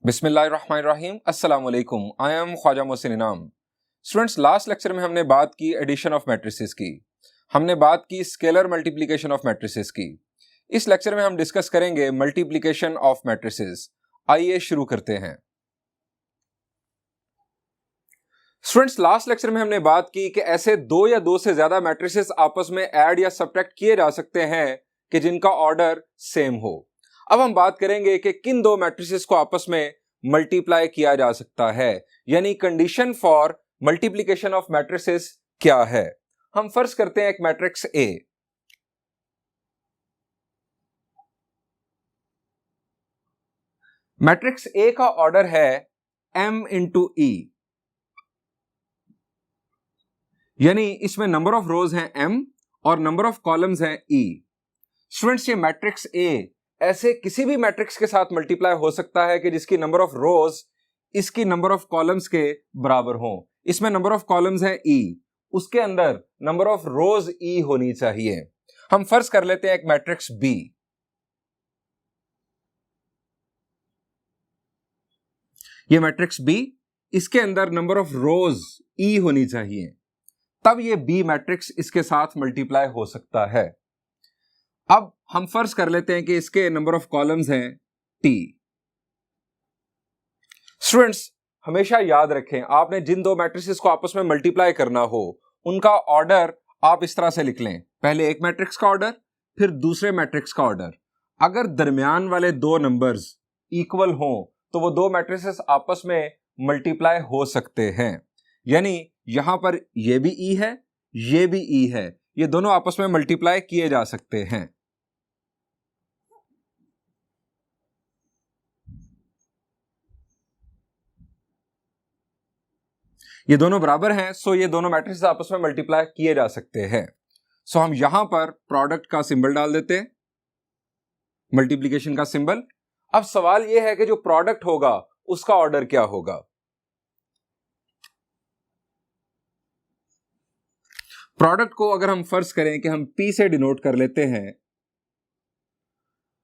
बिस्मिल्लाहिर्रहमानिर्रहीम अस्सलाम वालेकुम। आई एम ख्वाजा मोहसिन इनाम। स्टूडेंट्स, लास्ट लेक्चर में हमने बात की एडिशन ऑफ मैट्रिसेस की, हमने बात की स्केलर मल्टीप्लिकेशन ऑफ मैट्रिसेस की। इस लेक्चर में हम डिस्कस करेंगे मल्टीप्लिकेशन ऑफ मैट्रिसेस। आइए शुरू करते हैं। स्टूडेंट्स, लास्ट लेक्चर में हमने बात की कि ऐसे दो या दो से ज्यादा मैट्रिसेस आपस में ऐड या सब्ट्रैक्ट किए जा सकते हैं कि जिनका ऑर्डर सेम हो। अब हम बात करेंगे कि किन दो मैट्रिसेस को आपस में मल्टीप्लाई किया जा सकता है, यानी condition for multiplication of matrices क्या है। हम फर्ज करते हैं एक मैट्रिक्स ए। मैट्रिक्स ए का ऑर्डर है m इंटू ई, यानी इसमें नंबर ऑफ रोज हैं m और नंबर ऑफ कॉलम्स हैं e। स्टूडेंट्स, ये मैट्रिक्स ए ऐसे किसी भी मैट्रिक्स के साथ मल्टीप्लाई हो सकता है कि जिसकी नंबर ऑफ रोज इसकी नंबर ऑफ कॉलम्स के बराबर हो। इसमें नंबर ऑफ कॉलम्स है e, उसके अंदर नंबर ऑफ रोज e होनी चाहिए। हम फर्ज कर लेते हैं एक मैट्रिक्स b। ये मैट्रिक्स b, इसके अंदर नंबर ऑफ रोज e होनी चाहिए, तब ये b मैट्रिक्स इसके साथ मल्टीप्लाई हो सकता है। अब हम फर्ज कर लेते हैं कि इसके नंबर ऑफ कॉलम्स हैं t। स्टूडेंट्स, हमेशा याद रखें, आपने जिन दो मैट्रिसेस को आपस में मल्टीप्लाई करना हो उनका ऑर्डर आप इस तरह से लिख लें, पहले एक मैट्रिक्स का ऑर्डर फिर दूसरे मैट्रिक्स का ऑर्डर। अगर दरमियान वाले दो नंबर्स इक्वल हों तो वो दो मैट्रिसेस आपस में मल्टीप्लाई हो सकते हैं, यानी यहां पर ये भी ई है, ये भी ई है, ये दोनों आपस में मल्टीप्लाई किए जा सकते हैं। ये दोनों बराबर हैं, सो ये दोनों मैट्रिसेस आपस में मल्टीप्लाई किए जा सकते हैं। सो हम यहां पर प्रोडक्ट का सिंबल डाल देते हैं, मल्टीप्लिकेशन का सिंबल। अब सवाल यह है कि जो प्रोडक्ट होगा उसका ऑर्डर क्या होगा। प्रोडक्ट को अगर हम फर्ज करें कि हम P से डिनोट कर लेते हैं,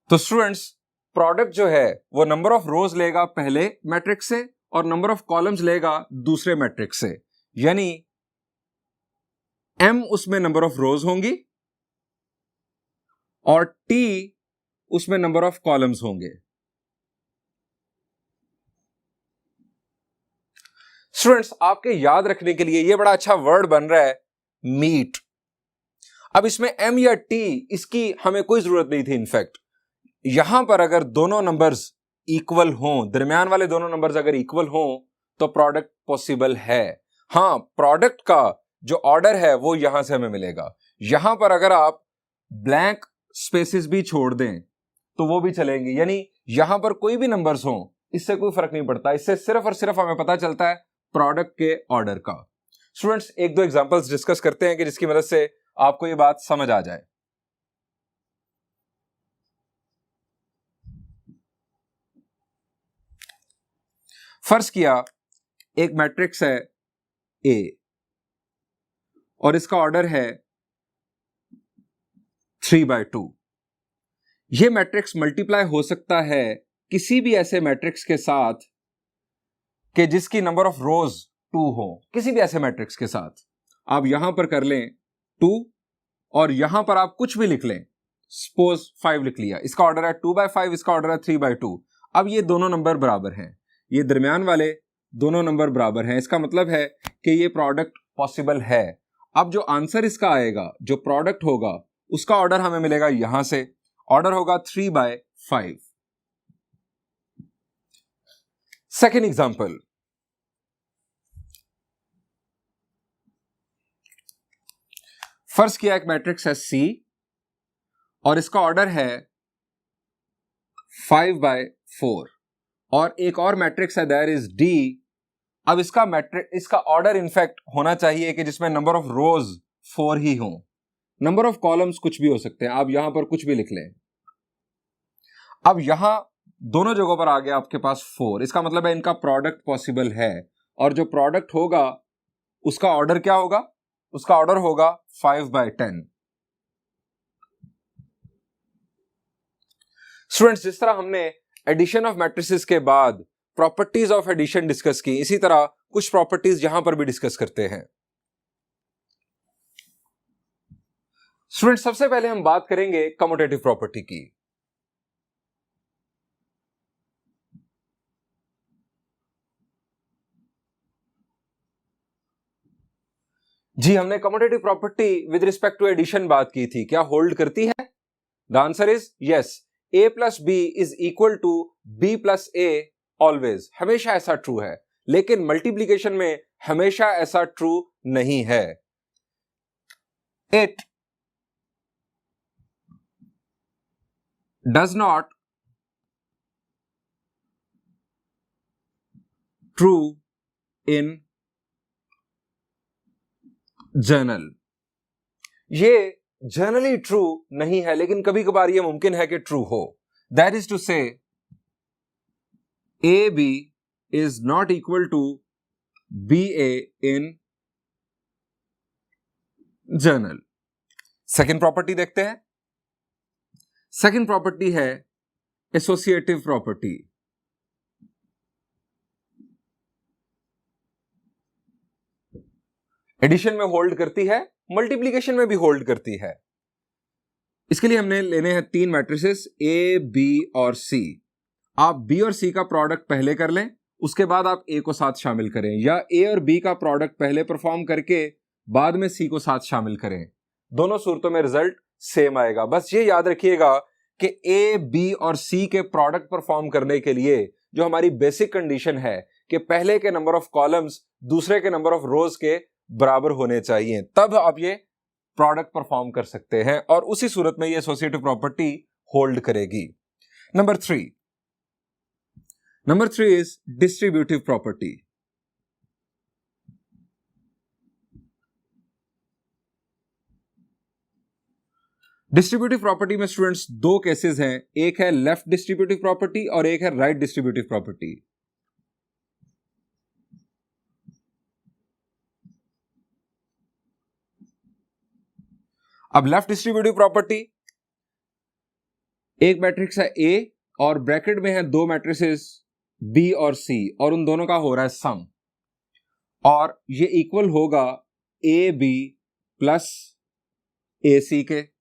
तो स्टूडेंट्स प्रोडक्ट जो है वो नंबर ऑफ रोज लेगा पहले मैट्रिक्स से और नंबर ऑफ कॉलम्स लेगा दूसरे मैट्रिक्स से, यानी M उसमें नंबर ऑफ रोज होंगी और T उसमें नंबर ऑफ कॉलम्स होंगे। स्टूडेंट्स, आपके याद रखने के लिए यह बड़ा अच्छा वर्ड बन रहा है मीट। अब इसमें M या T इसकी हमें कोई जरूरत नहीं थी। इनफैक्ट यहां पर अगर दोनों नंबर्स इक्वल हों, दरमियान वाले दोनों नंबर्स अगर इक्वल हों तो प्रोडक्ट पॉसिबल है। हां, प्रोडक्ट का जो ऑर्डर है वो यहां से हमें मिलेगा। यहां पर अगर आप ब्लैंक स्पेसेस भी छोड़ दें तो वो भी चलेंगे, यानी यहां पर कोई भी नंबर्स हों इससे कोई फर्क नहीं पड़ता। इससे सिर्फ और सिर्फ हमें पता चलता है प्रोडक्ट के ऑर्डर का। स्टूडेंट्स, एक दो एग्जांपल्स डिस्कस करते हैं कि जिसकी मदद से आपको ये बात समझ आ जाए। फर्ज किया एक मैट्रिक्स है ए और इसका ऑर्डर है 3/2। यह मैट्रिक्स मल्टीप्लाई हो सकता है किसी भी ऐसे मैट्रिक्स के साथ कि जिसकी नंबर ऑफ रोज 2 हो, किसी भी ऐसे मैट्रिक्स के साथ। आप यहां पर कर लें 2 और यहां पर आप कुछ भी लिख लें, सपोज 5 लिख लिया, इसका ऑर्डर है 2/5, इसका ऑर्डर है 3/2। अब ये दोनों नंबर बराबर हैं, ये दरमियान वाले दोनों नंबर बराबर हैं, इसका मतलब है कि ये प्रोडक्ट पॉसिबल है। अब जो आंसर इसका आएगा, जो प्रोडक्ट होगा, उसका ऑर्डर हमें मिलेगा यहां से, ऑर्डर होगा 3/5। सेकेंड एग्जांपल, फर्ज किया एक मैट्रिक्स है C और इसका ऑर्डर है 5/4 और एक और मैट्रिक्स है दैट इज D। अब इसका ऑर्डर इनफैक्ट होना चाहिए कि जिसमें नंबर ऑफ रोज 4 ही हो, नंबर ऑफ कॉलम्स कुछ भी हो सकते हैं, आप यहां पर कुछ भी लिख लें। अब यहां दोनों जगहों पर आ गया आपके पास 4, इसका मतलब है इनका प्रोडक्ट पॉसिबल है और जो प्रोडक्ट होगा उसका ऑर्डर क्या होगा, उसका ऑर्डर होगा 5/10। स्टूडेंट्स, जिस तरह हमने एडिशन ऑफ मैट्रिसेस के बाद प्रॉपर्टीज ऑफ एडिशन डिस्कस की, इसी तरह कुछ प्रॉपर्टीज यहां पर भी डिस्कस करते हैं। स्टूडेंट, सबसे पहले हम बात करेंगे कम्यूटेटिव प्रॉपर्टी की। जी, हमने commutative property with respect to addition बात की थी, क्या होल्ड करती है? The answer is yes. a plus B is equal to B plus A always, हमेशा ऐसा ट्रू है। लेकिन मल्टीप्लीकेशन में हमेशा ऐसा ट्रू नहीं है। It does not true in journal. ये जनरली ट्रू नहीं है, लेकिन कभी कभार ये मुमकिन है कि ट्रू हो। That is to say A B is not equal to B A in general. Second property देखते हैं। सेकेंड प्रॉपर्टी है एसोसिएटिव प्रॉपर्टी। एडिशन में होल्ड करती है, मल्टीप्लीकेशन में भी होल्ड करती है। इसके लिए हमने लेने हैं तीन मैट्रिसेस ए, बी और सी। आप बी और सी का प्रोडक्ट पहले कर लें, उसके बाद आप ए को साथ शामिल करें, या ए और बी का प्रोडक्ट पहले परफॉर्म करके बाद में सी को साथ शामिल करें। दोनों सूरतों में रिजल्ट सेम आएगा। बस ये याद रखिएगा कि ए, बी और सी के प्रोडक्ट परफॉर्म करने के लिए जो हमारी बेसिक कंडीशन है कि पहले के नंबर ऑफ कॉलम्स दूसरे के नंबर ऑफ रोज के बराबर होने चाहिए, तब आप ये प्रोडक्ट परफॉर्म कर सकते हैं, और उसी सूरत में ये एसोसिएटिव प्रॉपर्टी होल्ड करेगी। Number three is distributive property. Distributive property में स्टूडेंट्स दो केसेस हैं, एक है लेफ्ट डिस्ट्रीब्यूटिव प्रॉपर्टी और एक है राइट डिस्ट्रीब्यूटिव प्रॉपर्टी। अब लेफ्ट डिस्ट्रीब्यूटिव प्रॉपर्टी, एक मैट्रिक्स है ए और ब्रैकेट में है दो मैट्रिसेस बी और सी, और उन दोनों का हो रहा है सम, और ये इक्वल होगा ए बी प्लस ए सी के।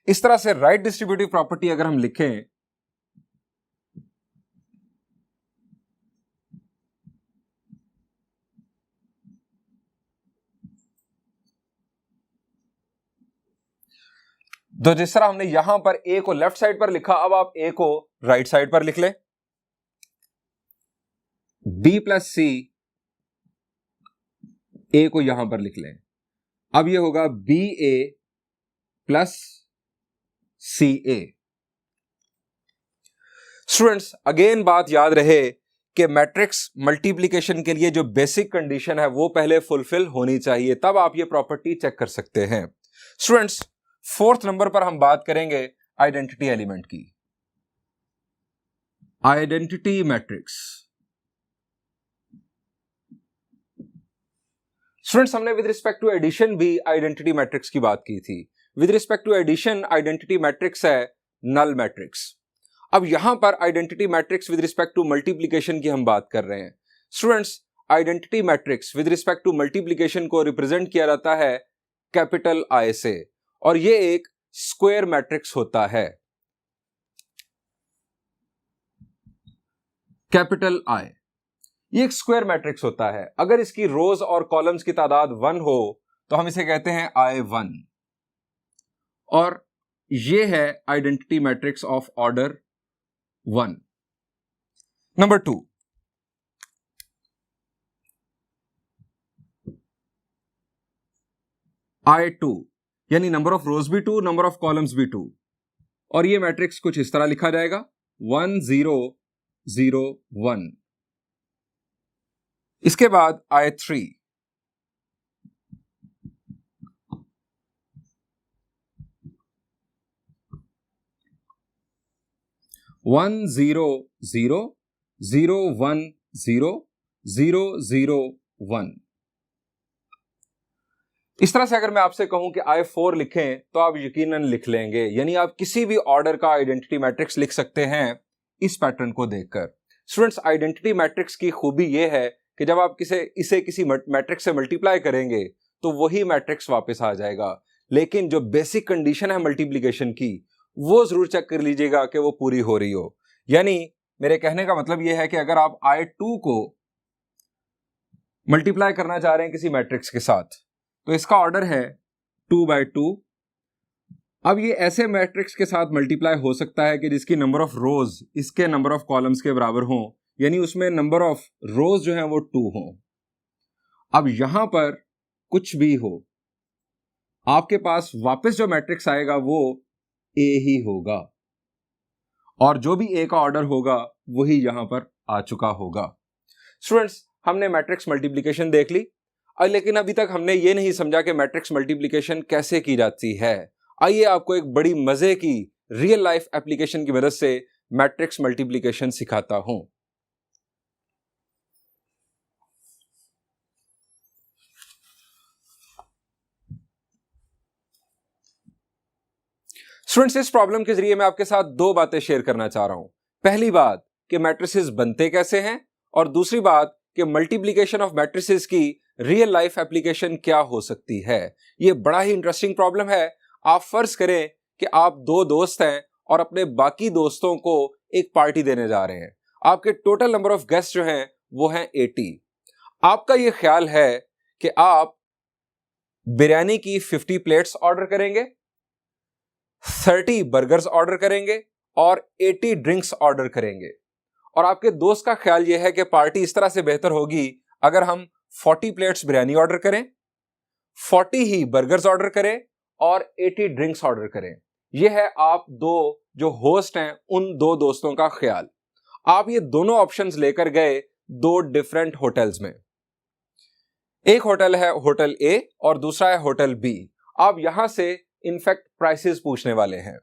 इस तरह से राइट डिस्ट्रीब्यूटिव प्रॉपर्टी अगर हम लिखें, तो जिस तरह हमने यहां पर ए को लेफ्ट साइड पर लिखा, अब आप ए को राइट साइड पर लिख लें। बी प्लस सी, ए को यहां पर लिख लें। अब ये होगा बी ए प्लस सी ए। स्टूडेंट्स, अगेन बात याद रहे कि मैट्रिक्स मल्टीप्लिकेशन के लिए जो बेसिक कंडीशन है वो पहले फुलफिल होनी चाहिए, तब आप ये प्रॉपर्टी चेक कर सकते हैं। स्टूडेंट्स, फोर्थ नंबर पर हम बात करेंगे आइडेंटिटी एलिमेंट की। Identity matrix. स्टूडेंट्स, हमने विद रिस्पेक्ट टू एडिशन भी आइडेंटिटी मैट्रिक्स की बात की थी। With respect to addition identity matrix है नल मैट्रिक्स। अब यहां पर identity matrix with respect to multiplication की हम बात कर रहे हैं। Students, identity matrix with respect to multiplication को रिप्रेजेंट किया जाता है कैपिटल आई से, और ये एक स्क्वायर मैट्रिक्स होता है। कैपिटल आई ये एक स्क्वायर मैट्रिक्स होता है। अगर इसकी रोज और कॉलम्स की तादाद 1 हो तो हम इसे कहते हैं I1, और ये है identity matrix of order 1। Number 2, I2, यानी नंबर ऑफ रोज भी 2, नंबर ऑफ कॉलम्स भी 2, और ये मैट्रिक्स कुछ इस तरह लिखा जाएगा 1 0 0 1। इसके बाद I3, 1 0 0 0 1 0 0 0 1। इस तरह से अगर मैं आपसे कहूं कि I4 लिखें तो आप यकीनन लिख लेंगे, यानी आप किसी भी ऑर्डर का आइडेंटिटी मैट्रिक्स लिख सकते हैं इस पैटर्न को देखकर। स्टूडेंट्स, आइडेंटिटी मैट्रिक्स की खूबी यह है कि जब आप इसे किसी मैट्रिक्स से मल्टीप्लाई करेंगे तो वही मैट्रिक्स वापस आ जाएगा, लेकिन जो बेसिक कंडीशन है मल्टीप्लिकेशन की वो जरूर चेक कर लीजिएगा कि वो पूरी हो रही हो। यानी मेरे कहने का मतलब यह है कि अगर आप I2 को मल्टीप्लाई करना चाह रहे हैं किसी मैट्रिक्स के साथ तो इसका ऑर्डर है 2/2। अब ये ऐसे मैट्रिक्स के साथ मल्टीप्लाई हो सकता है कि जिसकी नंबर ऑफ रोज इसके नंबर ऑफ कॉलम्स के बराबर हो, यानी उसमें नंबर ऑफ रोज जो है वो 2 हो। अब यहां पर कुछ भी हो, आपके पास वापस जो मैट्रिक्स आएगा वो ए ही होगा, और जो भी ए का ऑर्डर होगा वही यहां पर आ चुका होगा। स्टूडेंट्स, हमने मैट्रिक्स मल्टीप्लिकेशन देख ली, लेकिन अभी तक हमने ये नहीं समझा कि मैट्रिक्स मल्टीप्लिकेशन कैसे की जाती है। आइए आपको एक बड़ी मजे की रियल लाइफ एप्लीकेशन की मदद से मैट्रिक्स मल्टीप्लिकेशन सिखाता हूं। स्टूडेंट्स, इस प्रॉब्लम के जरिए मैं आपके साथ दो बातें शेयर करना चाह रहा हूं। पहली बात कि मैट्रिसेस बनते कैसे हैं, और दूसरी बात कि मल्टीप्लिकेशन ऑफ मैट्रिसेस की रियल लाइफ एप्लीकेशन क्या हो सकती है। यह बड़ा ही इंटरेस्टिंग प्रॉब्लम है। आप फर्ज करें कि आप दो दोस्त हैं और अपने बाकी दोस्तों को एक पार्टी देने जा रहे हैं। आपके टोटल नंबर ऑफ गेस्ट जो हैं वो हैं 80। आपका यह ख्याल है कि आप बिरयानी की 50 प्लेट्स ऑर्डर करेंगे, 30 बर्गर्स ऑर्डर करेंगे और 80 ड्रिंक्स ऑर्डर करेंगे, और आपके दोस्त का ख्याल यह है कि पार्टी इस तरह से बेहतर होगी अगर हम 40 प्लेट्स बिरयानी ऑर्डर करें, 40 ही बर्गर्स ऑर्डर करें और 80 ड्रिंक्स ऑर्डर करें। यह है आप दो जो होस्ट हैं उन दो दोस्तों का ख्याल। आप ये दोनों ऑप्शंस लेकर गए दो डिफरेंट होटल्स में। एक होटल है होटल ए और दूसरा है होटल बी। आप यहां से इनफैक्ट प्राइसेस पूछने वाले हैं।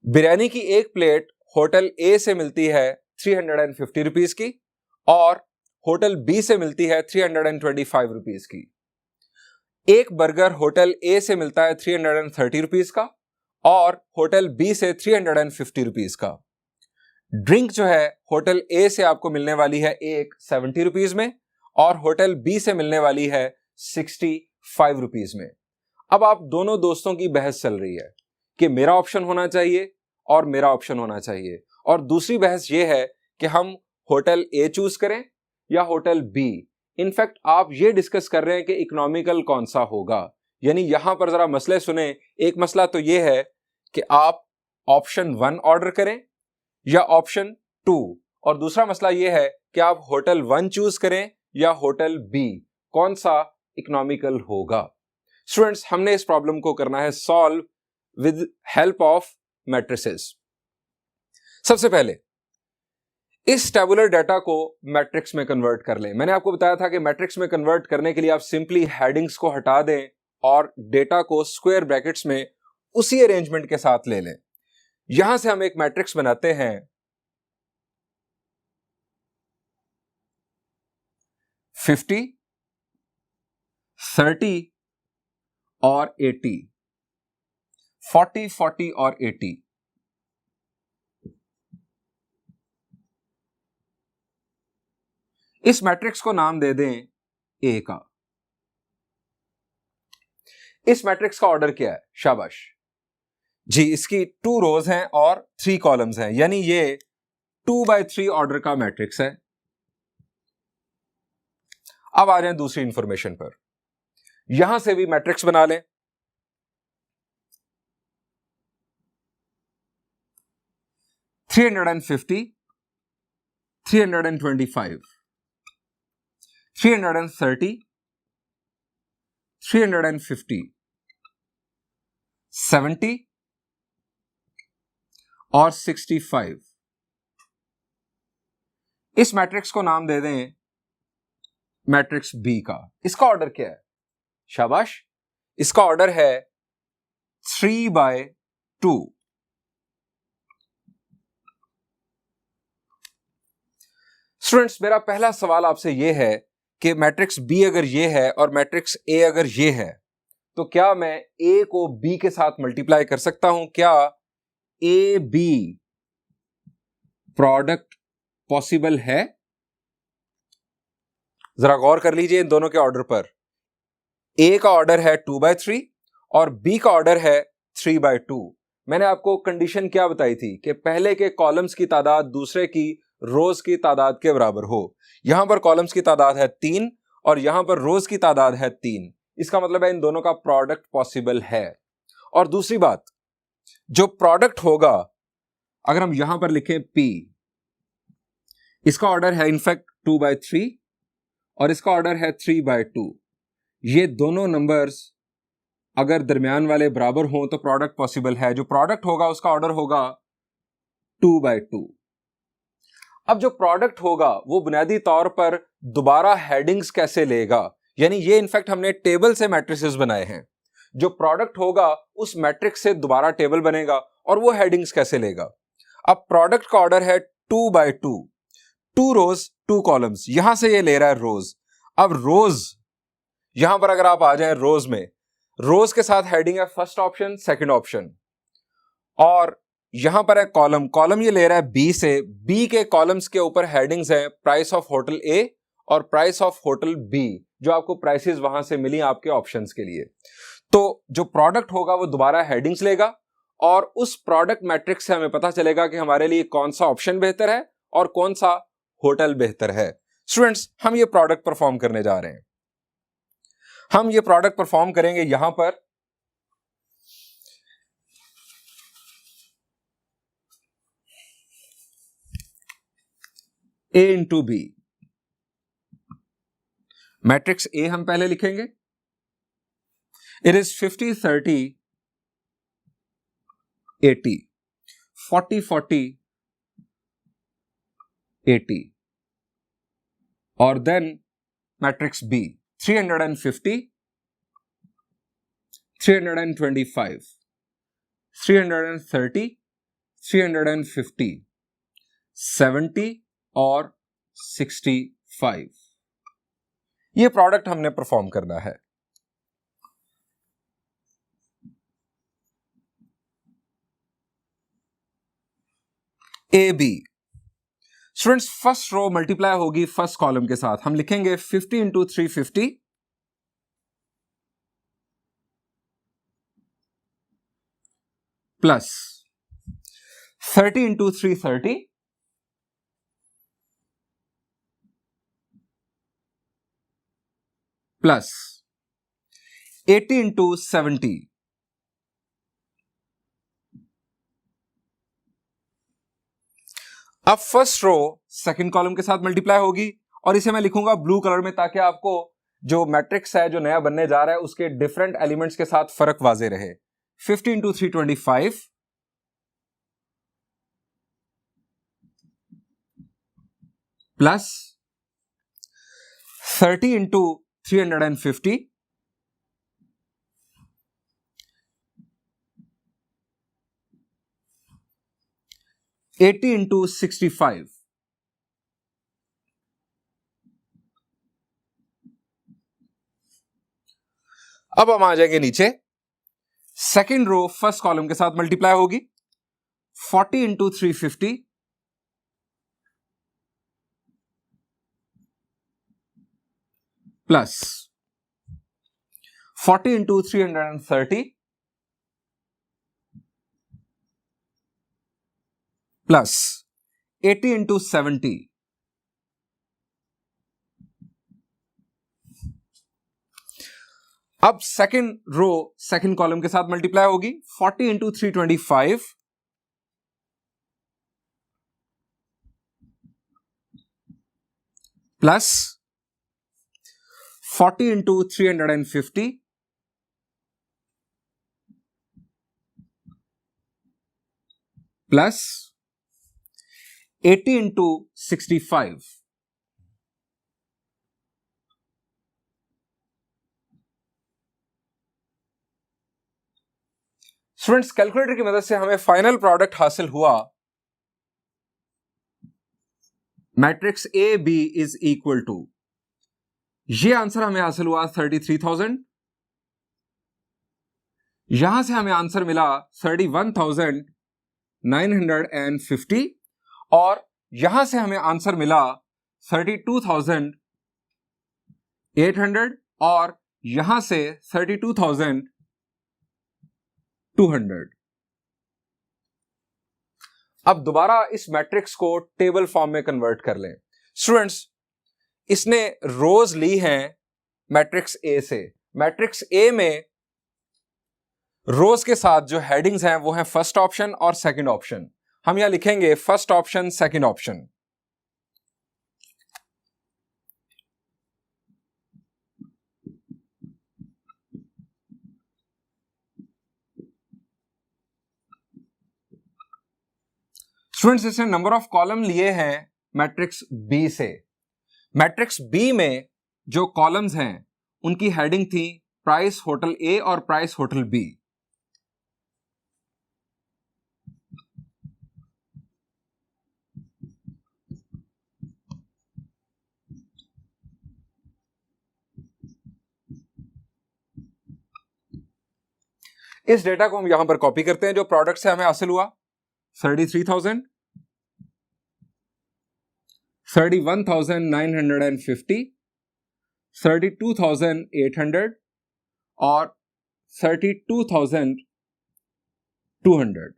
बिरयानी की एक प्लेट होटल ए से मिलती है 350 रुपीज की और होटल बी से मिलती है 325 रुपीज की। एक बर्गर होटल ए से मिलता है 330 रुपीज का और होटल बी से 350 रुपीज का। ड्रिंक जो है होटल ए से आपको मिलने वाली है एक 70 रुपीज में और होटल बी से मिलने वाली है 65 रुपीज में। अब आप दोनों दोस्तों की बहस चल रही है कि मेरा ऑप्शन होना चाहिए और मेरा ऑप्शन होना चाहिए, और दूसरी बहस यह है कि हम होटल ए चूज करें या होटल बी। इनफैक्ट आप ये डिस्कस कर रहे हैं कि इकोनॉमिकल कौन सा होगा। यानी यहां पर जरा मसले सुने। एक मसला तो यह है कि आप ऑप्शन 1 ऑर्डर करें या ऑप्शन 2, और दूसरा मसला यह है कि आप होटल 1 चूज करें या होटल बी, कौन सा इकोनॉमिकल होगा। स्टूडेंट्स, हमने इस प्रॉब्लम को करना है solve with help of matrices. सबसे पहले इस टेबुलर डाटा को मैट्रिक्स में कन्वर्ट कर लें। मैंने आपको बताया था कि मैट्रिक्स में कन्वर्ट करने के लिए आप सिंपली हेडिंग्स को हटा दें और डेटा को स्क्वायर ब्रैकेट्स में उसी अरेंजमेंट के साथ ले लें। यहां से हम एक मैट्रिक्स बनाते हैं 50, 30 और 80, 40, 40 और 80। इस मैट्रिक्स को नाम दे दें ए का। इस मैट्रिक्स का ऑर्डर क्या है? शाबाश जी, इसकी 2 रोज हैं और 3 कॉलम्स हैं, यानी ये 2/3 ऑर्डर का मैट्रिक्स है। अब आ रहे हैं दूसरी इंफॉर्मेशन पर। यहां से भी मैट्रिक्स बना लें। 350, 325, 330, 350, 70 और 65। इस मैट्रिक्स को नाम दे दें मैट्रिक्स बी का। इसका ऑर्डर क्या है? शाबाश, इसका ऑर्डर है 3/2। स्टूडेंट्स, मेरा पहला सवाल आपसे यह है कि मैट्रिक्स बी अगर यह है और मैट्रिक्स ए अगर यह है, तो क्या मैं ए को बी के साथ मल्टीप्लाई कर सकता हूं? क्या ए बी प्रोडक्ट पॉसिबल है? जरा गौर कर लीजिए इन दोनों के ऑर्डर पर। ए का ऑर्डर है 2/3 और बी का ऑर्डर है 3/2। मैंने आपको कंडीशन क्या बताई थी कि पहले के कॉलम्स की तादाद दूसरे की रोज की तादाद के बराबर हो। यहां पर कॉलम्स की तादाद है 3 और यहां पर रोज की तादाद है 3। इसका मतलब है इन दोनों का प्रोडक्ट पॉसिबल है। और दूसरी बात, जो प्रोडक्ट होगा, अगर हम यहां पर लिखें P, इसका ऑर्डर है इनफैक्ट 2/3 और इसका ऑर्डर है 3/2। ये दोनों नंबर्स अगर दरमियान वाले बराबर हों तो प्रोडक्ट पॉसिबल है। जो प्रोडक्ट होगा उसका ऑर्डर होगा 2/2। अब जो प्रोडक्ट होगा वो बुनियादी तौर पर दोबारा हेडिंग्स कैसे लेगा, यानी ये इनफैक्ट हमने टेबल से मैट्रिसेस बनाए हैं। जो प्रोडक्ट होगा उस मैट्रिक्स से दोबारा टेबल बनेगा और वो हेडिंग्स कैसे लेगा। अब प्रोडक्ट का ऑर्डर है 2/2, 2 रोज 2 कॉलम्स, यहां से ये ले रहा है रोज। अब रोज, यहां पर अगर आप आ जाए रोज में, रोज के साथ हेडिंग है फर्स्ट ऑप्शन, सेकंड ऑप्शन, और यहां पर है कॉलम, कॉलम ये ले रहा है बी से। बी के कॉलम्स के ऊपर हेडिंग्स है प्राइस ऑफ होटल ए और प्राइस ऑफ होटल बी, जो आपको प्राइसेस वहां से मिली आपके ऑप्शंस के लिए। तो जो प्रोडक्ट होगा वो दोबारा हेडिंग्स लेगा और उस प्रोडक्ट मैट्रिक्स से हमें पता चलेगा कि हमारे लिए कौन सा ऑप्शन बेहतर है और कौन सा होटल बेहतर है। स्टूडेंट्स, हम ये प्रोडक्ट परफॉर्म करने जा रहे हैं। हम ये प्रोडक्ट परफॉर्म करेंगे यहां पर A into B. Matrix A हम पहले लिखेंगे। इट इज 50 30 80, 40 40 80, और देन मैट्रिक्स बी 350 325 330 350 70 और 65। ये प्रोडक्ट हमने परफॉर्म करना है। A B. Students, first row multiply होगी फर्स्ट कॉलम के साथ। हम लिखेंगे 50 into 350 plus 30 into 330 plus 80 into 70 अब फर्स्ट रो सेकंड कॉलम के साथ मल्टीप्लाई होगी और इसे मैं लिखूंगा ब्लू कलर में ताकि आपको जो मैट्रिक्स है जो नया बनने जा रहा है उसके डिफरेंट एलिमेंट्स के साथ फर्क वाजे रहे। 50 इंटू 325 प्लस 30 इंटू 350 80 इंटू 65 अब हम आ जाएंगे नीचे। सेकेंड रो फर्स्ट कॉलम के साथ मल्टीप्लाई होगी 40 into 350 plus 40 into 330 plus 80 into 70 अब सेकेंड रो सेकेंड कॉलम के साथ मल्टीप्लाई होगी 40 into 325 plus 40 into 350 plus 80 into 65। Students, calculator की मदद से हमें फाइनल प्रोडक्ट हासिल हुआ matrix A B is equal to, ये आंसर हमें हासिल हुआ 33,000, यहां से हमें आंसर मिला 31,950 और यहां से हमें आंसर मिला 32,800 और यहां से 32,200। अब दोबारा इस मैट्रिक्स को टेबल फॉर्म में कन्वर्ट कर लें। स्टूडेंट्स, इसने रोज ली हैं मैट्रिक्स ए से। मैट्रिक्स ए में रोज के साथ जो हेडिंग्स हैं वो हैं फर्स्ट ऑप्शन और सेकंड ऑप्शन। हम यहां लिखेंगे first option second option. Students, इसने नंबर ऑफ कॉलम लिए हैं मैट्रिक्स बी से। मैट्रिक्स बी में जो कॉलम्स हैं उनकी हेडिंग थी प्राइस होटल ए और प्राइस होटल बी। इस डेटा को हम यहां पर कॉपी करते हैं। जो प्रोडक्ट से हमें हासिल हुआ 33,000, 31,950, 32,800 और 32,200।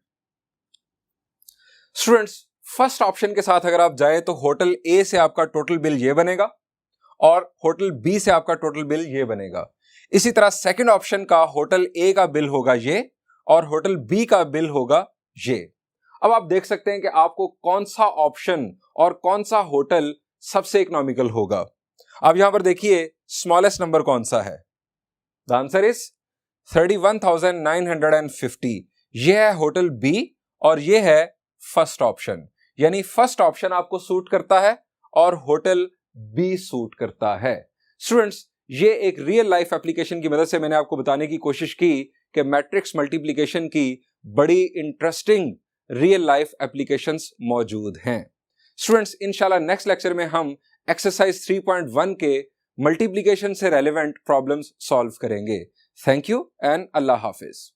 स्टूडेंट्स, फर्स्ट ऑप्शन के साथ अगर आप जाए तो होटल ए से आपका टोटल बिल ये बनेगा और होटल बी से आपका टोटल बिल ये बनेगा। इसी तरह सेकंड ऑप्शन का होटल ए का बिल होगा ये और होटल बी का बिल होगा ये। अब आप देख सकते हैं कि आपको कौन सा ऑप्शन और कौन सा होटल सबसे इकोनॉमिकल होगा। अब यहां पर देखिए स्मॉलेस्ट नंबर कौन सा है। The answer is 31,950। यह है होटल बी और यह है फर्स्ट ऑप्शन। यानी फर्स्ट ऑप्शन आपको सूट करता है और होटल बी सूट करता है। स्टूडेंट्स, ये एक रियल लाइफ एप्लीकेशन की मदद से मैंने आपको बताने की कोशिश की कि मैट्रिक्स मल्टीप्लिकेशन की बड़ी इंटरेस्टिंग रियल लाइफ एप्लीकेशंस मौजूद हैं। स्टूडेंट्स, इंशाल्लाह नेक्स्ट लेक्चर में हम एक्सरसाइज 3.1 के मल्टीप्लिकेशन से रेलेवेंट प्रॉब्लम्स सॉल्व करेंगे। Thank you and Allah Hafiz.